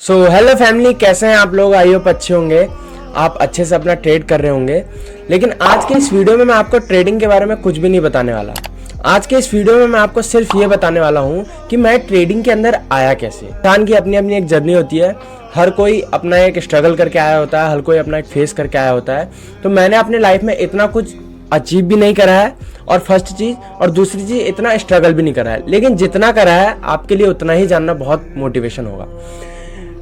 So hello family, कैसे हैं आप लोग? आई होप अच्छे होंगे, आप अच्छे से अपना ट्रेड कर रहे होंगे। लेकिन आज के इस वीडियो में मैं आपको ट्रेडिंग के बारे में कुछ भी नहीं बताने वाला। आज के इस वीडियो में मैं आपको सिर्फ ये बताने वाला हूँ कि मैं ट्रेडिंग के अंदर आया कैसे। इंसान की अपनी अपनी एक जर्नी होती है, हर कोई अपना एक स्ट्रगल करके आया होता है, हर कोई अपना एक फेस करके आया होता है। तो मैंने अपनी लाइफ में इतना कुछ अचीव भी नहीं करा है, और फर्स्ट चीज, और दूसरी चीज इतना स्ट्रगल भी नहीं करा है। लेकिन जितना करा है आपके लिए उतना ही जानना बहुत मोटिवेशन होगा।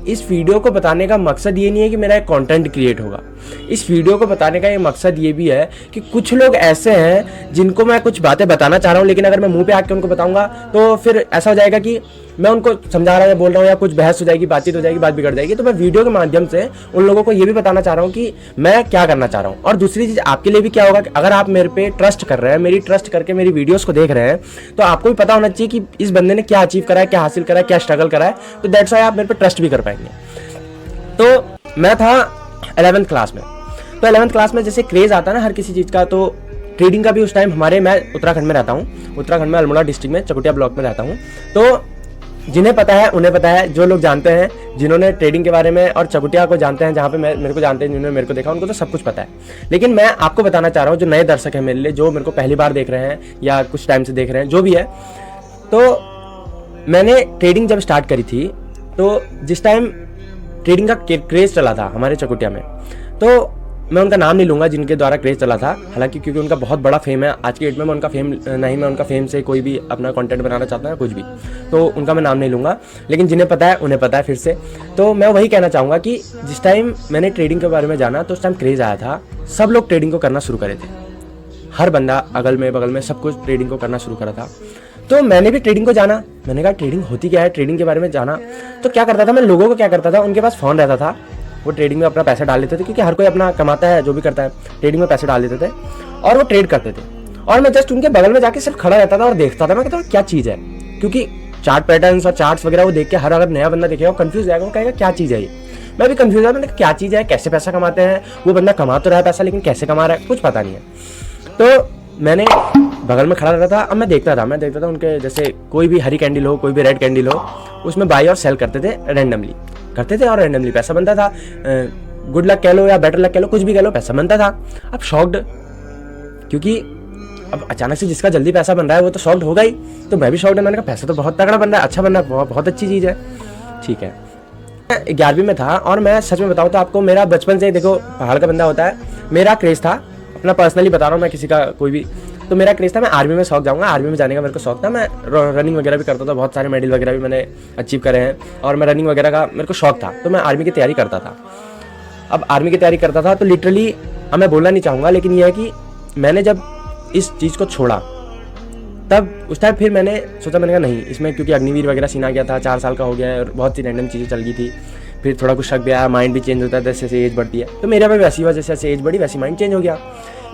इस वीडियो को बताने का मकसद ये नहीं है कि मेरा एक कंटेंट क्रिएट होगा। इस वीडियो को बताने का ये मकसद ये भी है कि कुछ लोग ऐसे हैं जिनको मैं कुछ बातें बताना चाह रहा हूँ, लेकिन अगर मैं मुंह पे आके उनको बताऊंगा तो फिर ऐसा हो जाएगा कि मैं उनको समझा रहा हूँ या बोल रहा हूँ, या कुछ बहस हो जाएगी, बातचीत हो जाएगी, बात बिगड़ जाएगी। तो मैं वीडियो के माध्यम से उन लोगों को ये भी बताना चाह रहा हूँ कि मैं क्या करना चाह रहा हूँ। और दूसरी चीज आपके लिए भी क्या होगा कि अगर आप मेरे पे ट्रस्ट कर रहे हैं, मेरी ट्रस्ट करके मेरी वीडियोस को देख रहे हैं, तो आपको भी पता होना चाहिए कि इस बंदे ने क्या अचीव करा है, क्या हासिल करा है, क्या स्ट्रगल करा है। तो दैट्स व्हाई आप मेरे पे ट्रस्ट भी कर पाएंगे। तो मैं था 11th क्लास में। तो 11th क्लास में जैसे क्रेज आता है ना हर किसी चीज़ का, तो ट्रेडिंग का भी उस टाइम मैं उत्तराखंड में रहता हूँ, उत्तराखंड में अल्मोड़ा डिस्ट्रिक्ट में चकुटिया ब्लॉक में रहता हूँ। तो जिन्हें पता है उन्हें पता है, जो लोग जानते हैं, जिन्होंने ट्रेडिंग के बारे में और चकुटिया को जानते हैं, जहाँ पे मेरे को जानते हैं, जिन्होंने मेरे को देखा उनको तो सब कुछ पता है। लेकिन मैं आपको बताना चाह रहा हूँ, जो नए दर्शक हैं मेरे लिए, जो मेरे को पहली बार देख रहे हैं या कुछ टाइम से देख रहे हैं, जो भी है, तो मैंने ट्रेडिंग जब स्टार्ट करी थी, तो जिस टाइम ट्रेडिंग का क्रेज चला था हमारे चकुटिया में, तो मैं उनका नाम नहीं लूंगा जिनके द्वारा क्रेज चला था, हालांकि क्योंकि उनका बहुत बड़ा फेम है आज की डेट में। मैं उनका फेम नहीं, मैं उनका फेम से कोई भी अपना कंटेंट बनाना चाहता है कुछ भी, तो उनका मैं नाम नहीं लूंगा। लेकिन जिन्हें पता है उन्हें पता है फिर से। तो मैं वही कहना चाहूँगा कि जिस टाइम मैंने ट्रेडिंग के बारे में जाना, तो उस टाइम क्रेज आया था, सब लोग ट्रेडिंग को करना शुरू करे थे, हर बंदा अगल में बगल में सब कुछ ट्रेडिंग को करना शुरू करा था। तो मैंने भी ट्रेडिंग को जाना, मैंने कहा ट्रेडिंग होती क्या है, ट्रेडिंग के बारे में जाना। तो क्या करता था मैं, लोगों को क्या करता था, उनके पास फ़ोन रहता था, वो ट्रेडिंग में अपना पैसा डाल लेते थे, क्योंकि हर कोई अपना कमाता है, जो भी करता है ट्रेडिंग में पैसे डाल देते थे और वो ट्रेड करते थे। और मैं जस्ट उनके बगल में जाके सिर्फ खड़ा रहता था और देखता था। मैं कहता क्या चीज़ है, क्योंकि चार्ट पैटर्न्स और चार्ट्स वगैरह वो देख के हर अगर नया बंदा देखेगा वो कंफ्यूज जाएगा, वो कहेगा क्या चीज़ है ये। मैं भी कंफ्यूज है, मैंने क्या चीज़ है, कैसे पैसा कमाते हैं। वो बंदा कमा तो रहा है पैसा, लेकिन कैसे कमा रहा है कुछ पता नहीं है। तो मैंने बगल में खड़ा रहता था, अब मैं देखता था उनके, जैसे कोई भी हरी कैंडल हो, कोई भी रेड कैंडल हो, उसमें बाई और सेल करते थे, रैंडमली करते थे और रैंडमली पैसा बनता था। गुड लक कह लो या बेटर लक कह लो, कुछ भी कह लो, पैसा बनता था। अब शॉक्ड, क्योंकि अब अचानक से जिसका जल्दी पैसा बन रहा है वो तो शॉक्ड होगा ही। तो मैं भी शॉक्ड है, मैंने कहा पैसा तो बहुत तगड़ा बन रहा है, अच्छा बन रहा है, बहुत अच्छी चीज़ है। ठीक है, 11वीं में था, और मैं सच में बताऊँ तो आपको, मेरा बचपन से, देखो पहाड़ का बंदा होता है, मेरा क्रेज था, अपना पर्सनली बता रहा हूँ मैं, किसी का कोई भी, तो मेरा क्रेज था मैं आर्मी में शौक जाऊँगा, आर्मी में जाने का मेरे को शौक था। मैं रनिंग वगैरह भी करता था, बहुत सारे मेडल वगैरह भी मैंने अचीव करे हैं, और मैं रनिंग वगैरह का मेरे को शौक था, तो मैं आर्मी की तैयारी करता था। अब आर्मी की तैयारी करता था तो लिटरली, अब मैं बोलना नहीं चाहूँगा, लेकिन यह है कि मैंने जब इस चीज़ को छोड़ा, तब उस टाइम फिर मैंने सोचा, मैंने कहा नहीं इसमें, क्योंकि अग्निवीर वगैरह सीन आ गया था, 4 साल का हो गया है और बहुत सी रैंडम चीज़ें चल गई थी। फिर थोड़ा कुछ शक भी आया, माइंड भी चेंज होता है जैसे जैसे एज बढ़ती है, तो मेरा भी वैसी हुआ, जैसे जैसे एज बढ़ी वैसी माइंड चेंज हो गया।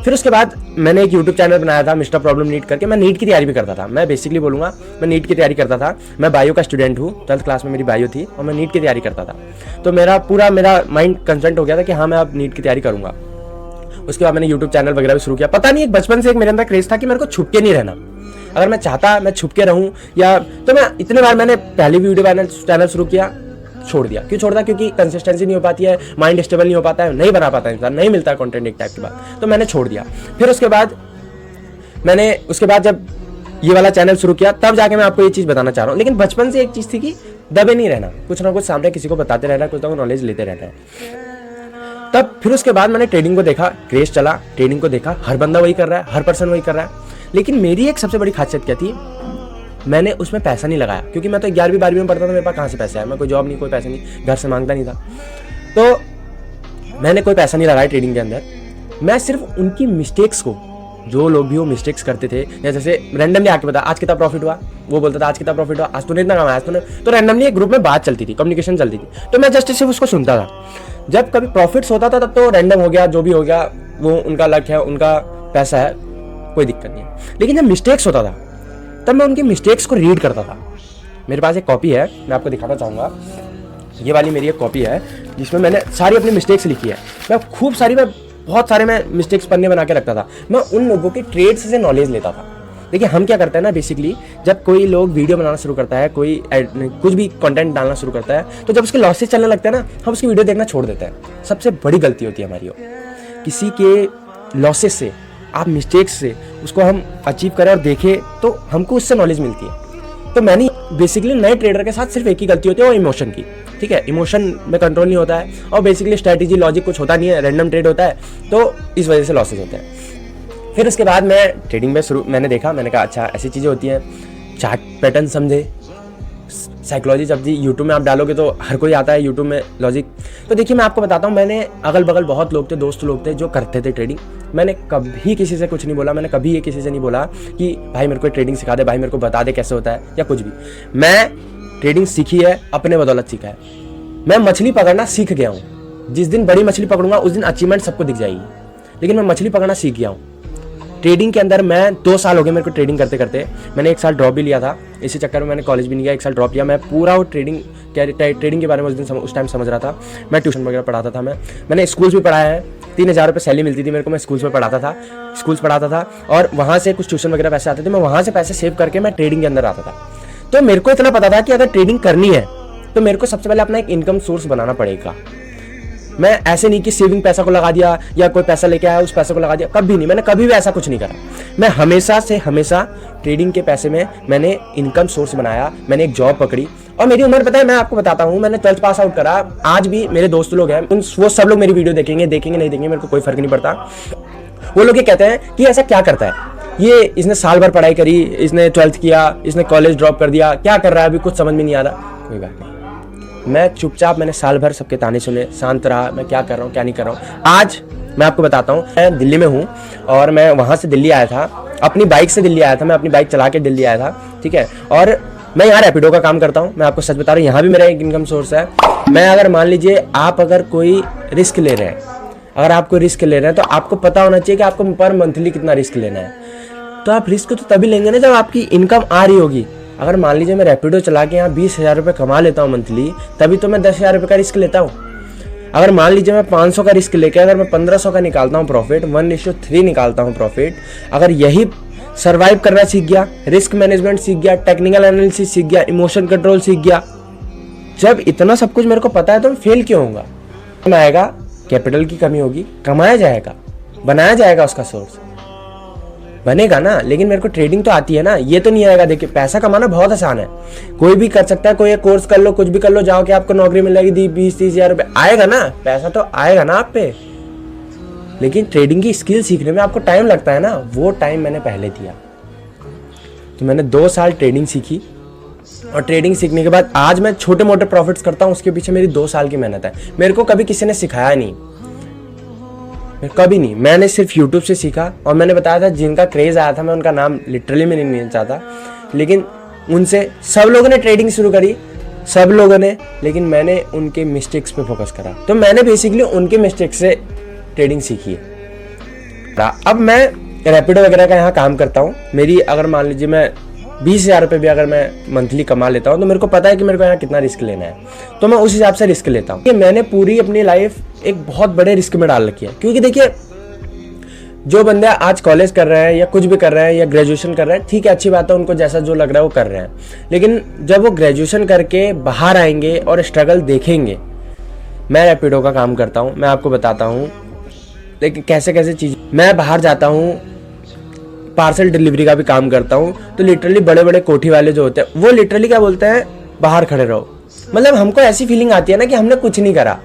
फिर उसके बाद मैंने एक यूट्यूब चैनल बनाया था, मिस्टर प्रॉब्लम नीट करके। मैं नीट की तैयारी भी करता था, मैं बेसिकली बोलूँगा मैं नीट की तैयारी करता था। मैं बायो का स्टूडेंट हूँ, 12th क्लास में मेरी बायो थी और मैं नीट की तैयारी करता था। तो मेरा माइंड कंसंट हो गया था कि हाँ मैं अब नीट की तैयारी करूँगा। उसके बाद मैंने यूट्यूब चैनल वगैरह भी शुरू किया। पता नहीं, एक बचपन से एक मेरे अंदर क्रेज था कि मेरे को छुप के नहीं रहना। अगर मैं चाहता मैं छुप के रहूँ, या तो मैं इतने बार मैंने पहली वीडियो चैनल शुरू किया, छोड़ दिया। क्यों छोड़ दिया? क्योंकि कंसिस्टेंसी नहीं हो पाती है, माइंड स्टेबल नहीं हो पाता है, नहीं बना पाता इंसान, नहीं मिलता कंटेंट एक टाइप के बाद, तो मैंने छोड़ दिया। फिर उसके बाद जब ये वाला चैनल शुरू किया, तब जाके मैं आपको ये चीज़ बताना चाह रहा हूँ। लेकिन बचपन से एक चीज़ थी कि दबे नहीं रहना, कुछ ना कुछ सामने किसी को बताते रहना, कुछ ना कुछ नॉलेज लेते रहना है। तब फिर उसके बाद मैंने ट्रेडिंग को देखा, क्रेज चला, ट्रेडिंग को देखा, हर बंदा वही कर रहा है, हर पर्सन वही कर रहा है। लेकिन मेरी एक सबसे बड़ी खासियत क्या थी, मैंने उसमें पैसा नहीं लगाया, क्योंकि मैं तो 11वीं 12वीं में पढ़ता था, मेरे पास कहाँ से पैसे आए, मैं कोई जॉब नहीं, कोई पैसे नहीं, घर से मांगता नहीं था। तो मैंने कोई पैसा नहीं लगाया ट्रेडिंग के अंदर। मैं सिर्फ उनकी मिस्टेक्स को, जो लोग भी वो मिस्टेक्स करते थे, या जैसे रैंडमली आके बता आज कितना प्रॉफिट हुआ, वो बोलता था आज कितना प्रॉफिट हुआ, आज तूने इतना कमाया, आज तूने, तो रैंडमली एक ग्रुप में बात चलती थी, कम्युनिकेशन चलती थी, तो मैं जस्ट सिर्फ उसको सुनता था। जब कभी प्रॉफिट्स होता था तब तो रैंडम हो गया, जो भी हो गया, वो उनका लक है, उनका पैसा है, कोई दिक्कत नहीं है। लेकिन जब मिस्टेक्स होता था तब मैं उनकी मिस्टेक्स को रीड करता था। मेरे पास एक कॉपी है, मैं आपको दिखाना चाहूँगा, ये वाली मेरी एक कॉपी है जिसमें मैंने सारी अपनी मिस्टेक्स लिखी है। मैं बहुत सारे मैं मिस्टेक्स पन्ने बना के रखता था। मैं उन लोगों के ट्रेड्स से नॉलेज लेता था। देखिए हम क्या करते हैं ना, बेसिकली जब कोई लोग वीडियो बनाना शुरू करता है, कोई कुछ भी कंटेंट डालना शुरू करता है, तो जब उसके लॉसेस चलने लगते हैं ना, हम उसकी वीडियो देखना छोड़ देते हैं। सबसे बड़ी गलती होती है हमारी वो। किसी के लॉसेस से, आप मिस्टेक्स से उसको हम अचीव करें और देखें तो हमको उससे नॉलेज मिलती है। तो मैंने बेसिकली नए ट्रेडर के साथ सिर्फ एक ही गलती होती है, वो इमोशन की। ठीक है, इमोशन में कंट्रोल नहीं होता है और बेसिकली स्ट्रैटेजी लॉजिक कुछ होता नहीं है, रैंडम ट्रेड होता है, तो इस वजह से लॉसेज होते हैं। फिर उसके बाद मैं ट्रेडिंग में मैंने देखा, मैंने कहा अच्छा ऐसी चीज़ें होती हैं, चार्ट पैटर्न समझे, साइकोलॉजी जब यूट्यूब में आप डालोगे तो हर कोई आता है यूट्यूब में लॉजिक। तो देखिए मैं आपको बताता हूँ, मैंने अगल बगल बहुत लोग थे, दोस्त लोग थे जो करते थे ट्रेडिंग। मैंने कभी किसी से कुछ नहीं बोला, मैंने कभी ये किसी से नहीं बोला कि भाई मेरे को ट्रेडिंग सिखा दे, भाई मेरे को बता दे कैसे होता है या कुछ भी। मैं ट्रेडिंग सीखी है, अपने बदौलत सीखा है। मैं मछली पकड़ना सीख गया हूँ। जिस दिन बड़ी मछली पकड़ूंगा उस दिन अचीवमेंट सबको दिख जाएगी, लेकिन मैं मछली पकड़ना सीख गया हूँ। ट्रेडिंग के अंदर मैं 2 साल हो गए मेरे को ट्रेडिंग करते करते। मैंने 1 साल ड्रॉप भी लिया था, इसी चक्कर में मैंने कॉलेज भी नहीं गया, 1 साल ड्रॉप किया। मैं पूरा वो ट्रेडिंग के बारे में उस टाइम समझ रहा था। मैं ट्यूशन वगैरह पढ़ाता था, मैंने स्कूल्स भी पढ़ाया है। 3000 रुपये सैलरी मिलती थी मेरे को, मैं स्कूल्स पढ़ाता था और वहाँ से कुछ ट्यूशन वगैरह पैसे आते थे, मैं वहाँ से पैसे सेव करके मैं ट्रेडिंग के अंदर आता था। तो मेरे को इतना पता था कि अगर ट्रेडिंग करनी है तो मेरे को सबसे पहले अपना एक इनकम सोर्स बनाना पड़ेगा। मैं ऐसे नहीं कि सेविंग पैसा को लगा दिया या कोई पैसा लेके आया उस पैसे को लगा दिया, कभी नहीं। मैंने कभी भी ऐसा कुछ नहीं करा। मैं हमेशा ट्रेडिंग के पैसे में मैंने इनकम सोर्स बनाया। मैंने एक जॉब पकड़ी और मेरी उम्र पता है, मैं आपको बताता हूँ, मैंने 12th पास आउट करा। आज भी मेरे दोस्त लोग हैं, वो सब लोग मेरी वीडियो देखेंगे नहीं देखेंगे, मेरे को कोई फर्क नहीं पड़ता। वो लोग ये कहते हैं कि ऐसा क्या करता है ये, इसने साल भर पढ़ाई करी, इसने 12th किया, इसने कॉलेज ड्रॉप कर दिया, क्या कर रहा है अभी, कुछ समझ में नहीं आ रहा। कोई बात नहीं, मैं चुपचाप, मैंने साल भर सबके ताने सुने, शांत रहा, मैं क्या कर रहा हूँ क्या नहीं कर रहा हूँ। आज मैं आपको बताता हूँ, मैं दिल्ली में हूँ और मैं वहाँ से दिल्ली आया था, अपनी बाइक से दिल्ली आया था, मैं अपनी बाइक चला के दिल्ली आया था। ठीक है, और मैं यहाँ रैपिडो का काम करता हूँ। मैं आपको सच बता रहा हूँ, यहाँ भी मेरा एक इनकम सोर्स है। मैं अगर मान लीजिए आप अगर कोई रिस्क ले रहे हैं, तो आपको पता होना चाहिए कि आपको पर मंथली कितना रिस्क लेना है। तो आप रिस्क तो तभी लेंगे ना जब आपकी इनकम आ रही होगी। अगर मान लीजिए मैं रैपिडो चला के यहाँ 20,000 रुपये कमा लेता हूँ मंथली, तभी तो मैं 10,000 रुपये का रिस्क लेता हूँ। अगर मान लीजिए मैं 500 का रिस्क लेके अगर मैं 1500 का निकालता हूँ प्रॉफिट, 1:3 निकालता हूँ प्रॉफिट, अगर यही सर्वाइव करना सीख गया, रिस्क मैनेजमेंट सीख गया, टेक्निकल एनालिसिस सीख गया, इमोशन कंट्रोल सीख गया, जब इतना सब कुछ मेरे को पता है तो मैं फेल क्यों होऊंगा। आएगा, कैपिटल की कमी होगी, कमाया जाएगा, बनाया जाएगा, उसका सोर्स बनेगा ना। लेकिन मेरे को ट्रेडिंग तो आती है ना, ये तो नहीं आएगा। देखिए पैसा कमाना बहुत आसान है, कोई भी कर सकता है। कोई एक कोर्स कर लो, कुछ भी कर लो, जाओ कि आपको नौकरी मिल जाएगी 20-30 हज़ार रुपये, आएगा ना, पैसा तो आएगा ना आप पे। लेकिन ट्रेडिंग की स्किल सीखने में आपको टाइम लगता है ना, वो टाइम मैंने पहले दिया। तो मैंने 2 साल ट्रेडिंग सीखी और ट्रेडिंग सीखने के बाद आज मैं छोटे मोटे प्रॉफिट्स करता हूँ। उसके पीछे मेरी 2 साल की मेहनत है। मेरे को कभी किसी ने सिखाया नहीं, कभी नहीं, मैंने सिर्फ YouTube से सीखा। और मैंने बताया था जिनका क्रेज आया था, मैं उनका नाम लिटरली में नहीं चाहता, लेकिन उनसे सब लोगों ने ट्रेडिंग शुरू करी, सब लोगों ने, लेकिन मैंने उनके मिस्टेक्स पे फोकस करा। तो मैंने बेसिकली उनके मिस्टेक्स से ट्रेडिंग सीखी है। अब मैं रैपिडो वगैरह का यहाँ काम करता हूँ। मेरी अगर मान लीजिए मैं 20,000 रुपये भी अगर मैं मंथली कमा लेता हूँ तो मेरे को पता है कि मेरे को यहाँ कितना रिस्क लेना है, तो मैं उस हिसाब से रिस्क लेता हूँ। मैंने पूरी अपनी लाइफ एक बहुत बड़े रिस्क में डाल रखी है। क्योंकि देखिए जो बंदे आज कॉलेज कर रहे हैं या कुछ भी कर रहे हैं या ग्रेजुएशन कर रहे हैं, ठीक है, अच्छी बात है, उनको जैसा जो लग रहा है वो कर रहे हैं। लेकिन जब वो ग्रेजुएशन करके बाहर आएंगे और स्ट्रगल देखेंगे, मैं रैपिडो का काम करता हूँ, मैं आपको बताता हूँ लेकिन कैसे कैसे चीज़, मैं बाहर जाता हूँ, पार्सल डिलीवरी का भी काम करता हूँ। तो लिटरली बड़े बड़े कोठी वाले जो होते हैं वो लिटरली क्या बोलते हैं, बाहर खड़े रहो। मतलब हमको ऐसी फीलिंग आती है ना कि हमने कुछ नहीं करा,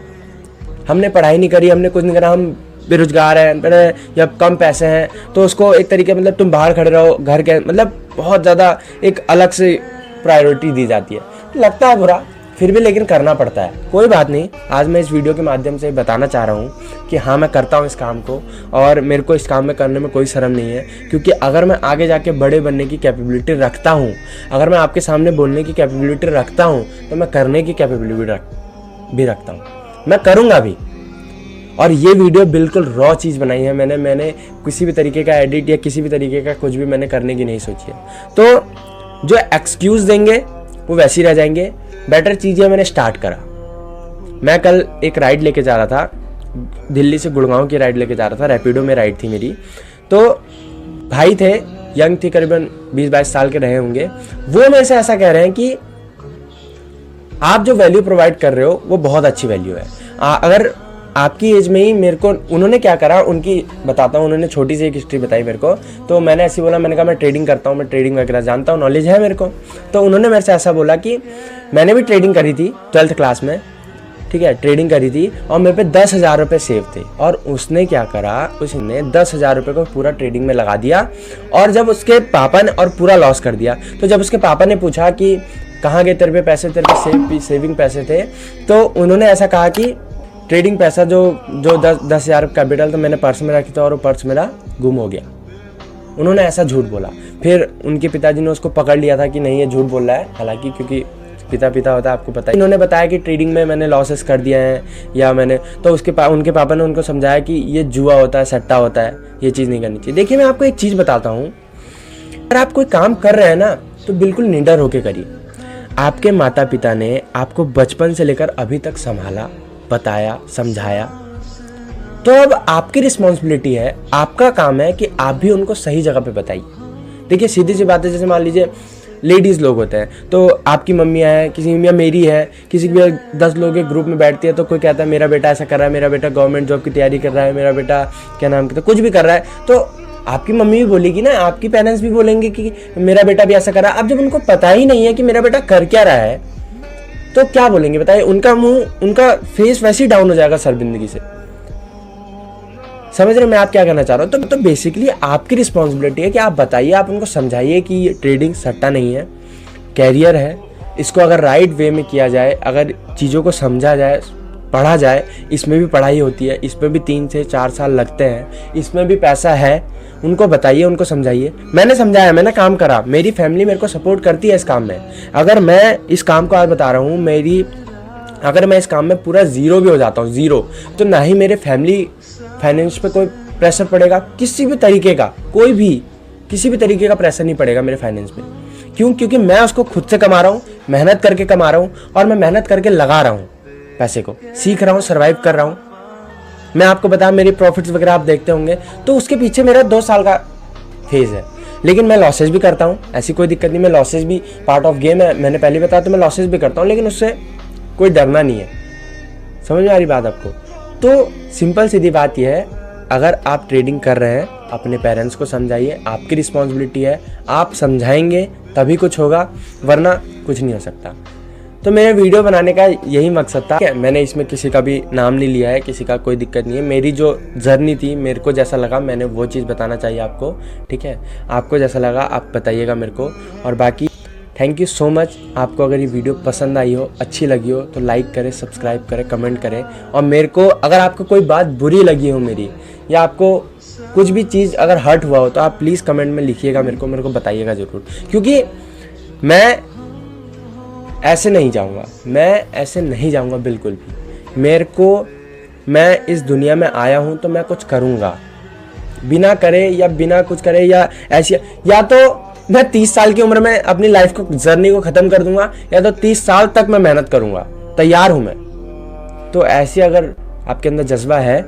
हमने पढ़ाई नहीं करी, हमने कुछ नहीं करा, हम बेरोजगार हैं या कम पैसे हैं, तो उसको एक तरीके मतलब तुम बाहर खड़े रहो, घर के मतलब बहुत ज़्यादा एक अलग से प्रायोरिटी दी जाती है। लगता है बुरा, फिर भी लेकिन करना पड़ता है। कोई बात नहीं, आज मैं इस वीडियो के माध्यम से बताना चाह रहा हूँ कि हाँ मैं करता हूँ इस काम को और मेरे को इस काम में करने में कोई शर्म नहीं है। क्योंकि अगर मैं आगे जाके बड़े बनने की कैपेबिलिटी रखता हूँ, अगर मैं आपके सामने बोलने की कैपेबिलिटी रखता हूँ, तो मैं करने की कैपेबिलिटी भी रखता हूँ, मैं करूँगा भी। और ये वीडियो बिल्कुल रॉ चीज़ बनाई है मैंने किसी भी तरीके का एडिट या किसी भी तरीके का कुछ भी मैंने करने की नहीं सोची है। तो जो एक्सक्यूज़ देंगे वो वैसे ही रह जाएंगे। बेटर चीज़ें मैंने स्टार्ट करा। मैं कल एक राइड लेके जा रहा था, दिल्ली से गुड़गांव की राइड लेके जा रहा था, रैपिडो में राइड थी मेरी। तो भाई थे, यंग थे, करीबन 20-22 साल के रहे होंगे, वो मेरे से ऐसा कह रहे हैं कि आप जो वैल्यू प्रोवाइड कर रहे हो वो बहुत अच्छी वैल्यू है। अगर आपकी एज में ही मेरे को उन्होंने क्या करा, उनकी बताता हूँ, उन्होंने छोटी सी एक हिस्ट्री बताई मेरे को। तो मैंने ऐसे बोला, मैंने कहा मैं ट्रेडिंग करता हूँ, मैं ट्रेडिंग वगैरह जानता हूँ, नॉलेज है मेरे को। तो उन्होंने मेरे से ऐसा बोला कि मैंने भी ट्रेडिंग करी थी 12th क्लास में, ठीक है, ट्रेडिंग करी थी और मेरे पे 10,000 रुपये सेव थे। और उसने क्या करा, उसने 10,000 रुपये को पूरा ट्रेडिंग में लगा दिया और जब उसके पापा ने, और पूरा लॉस कर दिया। तो जब उसके पापा ने पूछा कि कहाँ गए तेरे पे पैसे, तेरे पे सेविंग पैसे थे, तो उन्होंने ऐसा कहा कि ट्रेडिंग पैसा जो 10,000 कैपिटल तो मैंने पर्स में रखी था और वो पर्स मेरा गुम हो गया। उन्होंने ऐसा झूठ बोला। फिर उनके पिताजी ने उसको पकड़ लिया था कि नहीं ये झूठ बोल रहा है, हालांकि क्योंकि पिता होता है, आपको पता है। इन्होंने बताया कि ट्रेडिंग में मैंने लॉसेस कर दिया है या मैंने, तो उनके पापा ने उनको समझाया कि ये जुआ होता है, सट्टा होता है, ये चीज़ नहीं करनी चाहिए। देखिए मैं आपको एक चीज़ बताता हूँ, अगर आप कोई काम कर रहे हैं ना तो बिल्कुल निडर होकर करिए। आपके माता पिता ने आपको बचपन से लेकर अभी तक संभाला, बताया, समझाया, तो अब आपकी रिस्पॉन्सिबिलिटी है, आपका काम है कि आप भी उनको सही जगह पे बताइए। देखिए सीधी सी बात है, जैसे मान लीजिए लेडीज़ लोग होते हैं, तो आपकी मम्मियाँ हैं, किसी या मेरी है, किसी भी 10 लोग एक ग्रुप में बैठती है, तो कोई कहता है मेरा बेटा ऐसा कर रहा है, मेरा बेटा गवर्नमेंट जॉब की तैयारी कर रहा है, मेरा बेटा क्या नाम कहता है कुछ भी कर रहा है, तो आपकी मम्मी भी बोलेगी ना, आपकी पेरेंट्स भी बोलेंगे कि मेरा बेटा भी ऐसा कर रहा है। अब जब उनको पता ही नहीं है कि मेरा बेटा कर क्या रहा है तो क्या बोलेंगे बताइए? उनका मुंह, उनका फेस वैसे ही डाउन हो जाएगा शर्मिंदगी से। समझ रहे मैं आप क्या कहना चाह रहा हूँ? तो बेसिकली आपकी रिस्पॉन्सिबिलिटी है कि आप बताइए, आप उनको समझाइए कि ये ट्रेडिंग सट्टा नहीं है, कैरियर है। इसको अगर राइट वे में किया जाए, अगर चीज़ों को समझा जाए, पढ़ा जाए, इसमें भी पढ़ाई होती है, इसमें भी 3 से 4 साल लगते हैं, इसमें भी पैसा है, उनको बताइए, उनको समझाइए। मैंने समझाया, मैंने काम करा, मेरी फैमिली मेरे को सपोर्ट करती है इस काम में। अगर मैं इस काम को आज बता रहा हूँ, अगर मैं इस काम में पूरा ज़ीरो भी हो जाता हूँ, ज़ीरो, तो ना ही मेरे फैमिली फाइनेंस पे कोई प्रेशर पड़ेगा, किसी भी तरीके का, किसी भी तरीके का प्रेशर नहीं पड़ेगा मेरे फाइनेंस पे। क्यों? क्योंकि मैं उसको खुद से कमा रहा हूँ, मेहनत करके कमा रहा हूँ और मैं मेहनत करके लगा रहा हूँ पैसे को, सीख रहा हूँ, सर्वाइव कर रहा हूँ। मैं आपको बताया मेरी प्रॉफिट्स वगैरह आप देखते होंगे, तो उसके पीछे मेरा 2 साल का फेज है। लेकिन मैं लॉसेज भी करता हूँ, ऐसी कोई दिक्कत नहीं, मैं लॉसेज भी पार्ट ऑफ गेम है, मैंने पहले बताया, तो मैं लॉसेज भी करता हूँ, लेकिन उससे कोई डरना नहीं है। समझ में आ रही बात आपको? तो सिंपल सीधी बात यह है, अगर आप ट्रेडिंग कर रहे हैं अपने पेरेंट्स को समझाइए, आपकी रिस्पॉन्सिबिलिटी है, आप समझाएंगे तभी कुछ होगा, वरना कुछ नहीं हो सकता। तो मेरे वीडियो बनाने का यही मकसद था। मैंने इसमें किसी का भी नाम नहीं लिया है, किसी का कोई दिक्कत नहीं है। मेरी जो जर्नी थी, मेरे को जैसा लगा मैंने वो चीज़ बताना चाहिए आपको, ठीक है? आपको जैसा लगा आप बताइएगा मेरे को। और बाकी थैंक यू सो मच। आपको अगर ये वीडियो पसंद आई हो, अच्छी लगी हो, तो लाइक करें, सब्सक्राइब करें, कमेंट करें। और मेरे को अगर आपको कोई बात बुरी लगी हो मेरी, या आपको कुछ भी चीज़ अगर हर्ट हुआ हो, तो आप प्लीज़ कमेंट में लिखिएगा, मेरे को बताइएगा ज़रूर। क्योंकि मैं ऐसे नहीं जाऊंगा बिल्कुल भी। मैं इस दुनिया में आया हूं तो मैं कुछ करूंगा, बिना करे या बिना कुछ करे, या ऐसी, या तो मैं 30 साल की उम्र में अपनी लाइफ को, जर्नी को ख़त्म कर दूंगा, या तो 30 साल तक मैं मेहनत करूंगा, तैयार हूं मैं। तो ऐसी अगर आपके अंदर जज्बा है,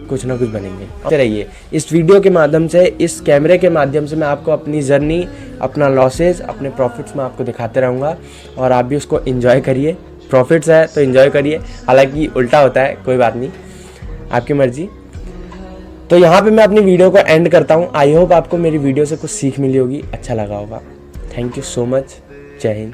कुछ ना कुछ बनेंगे। रहिए इस वीडियो के माध्यम से, इस कैमरे के माध्यम से मैं आपको अपनी जर्नी, अपना लॉसेज, अपने प्रॉफिट्स में आपको दिखाते रहूँगा, और आप भी उसको एंजॉय करिए। प्रॉफिट्स है तो एंजॉय करिए, हालांकि उल्टा होता है, कोई बात नहीं, आपकी मर्जी। तो यहाँ पे मैं अपनी वीडियो को एंड करता हूँ। आई होप आपको मेरी वीडियो से कुछ सीख मिली होगी, अच्छा लगा होगा। Thank you so much. जय हिंद।